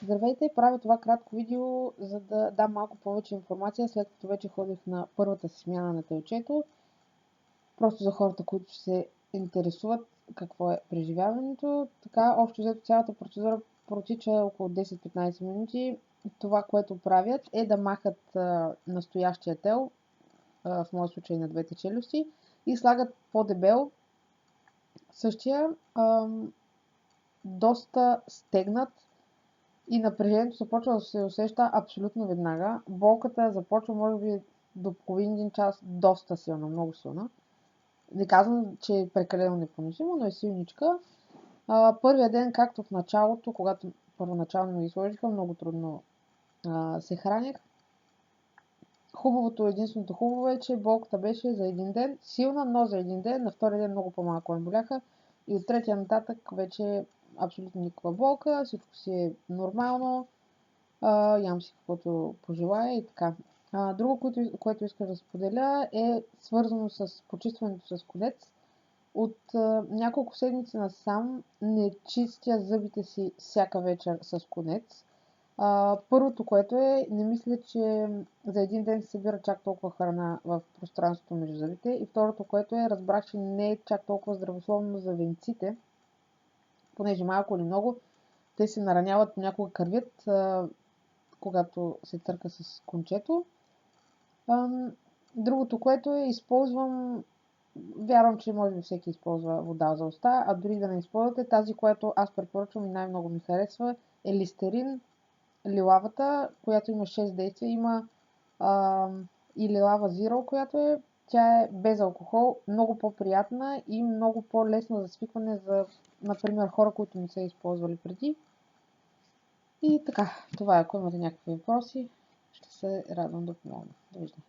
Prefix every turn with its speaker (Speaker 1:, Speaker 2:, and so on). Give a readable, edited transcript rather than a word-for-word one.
Speaker 1: Здравейте, правя това кратко видео, за да дам малко повече информация, след като вече ходих на първата си смяна на телчето. Просто за хората, които се интересуват какво е преживяването. Така, общо взето цялата процедура протича около 10-15 минути. Това, което правят, е да махат настоящия тел, в моя случай на двете челюсти, и слагат по-дебел същия, доста стегнат, и напрежението започва да се усеща абсолютно веднага. Болката започва, може би, до половин един час доста силна, много силна. Не казвам, че е прекалено непоносимо, но е силничка. Първия ден, както в началото, когато първоначално ми ги сложиха, много трудно се хранех. Единственото хубаво е, че болката беше за един ден, силна, но за един ден. На втория ден много по-малко ме боляха. И от третия нататък вече абсолютно никаква болка, всичко си е нормално. Ям си каквото пожелая и така. Друго, което исках да споделя, е свързано с почистването с конец. От няколко седмици насам не чистя зъбите си всяка вечер с конец. Първото, което е, не мисля, че за един ден се събира чак толкова храна в пространството между зъбите. И второто, което е, разбрах, че не е чак толкова здравословно за венците, понеже малко или много те се нараняват, понякога кървят, когато се търка с кончето. Другото, което е, използвам, вярвам, че може би всеки използва вода за уста, а дори да не използвате, тази, която аз препоръчвам и най-много ми харесва, е Листерин, лилавата, която има 6 действия. Има и лилава Zero, тя е без алкохол, много по-приятна и много по-лесна за свикване за, например, хора, които не са използвали преди. И така, това е. Ако имате някакви въпроси, ще се радвам да помогна. Довиждане.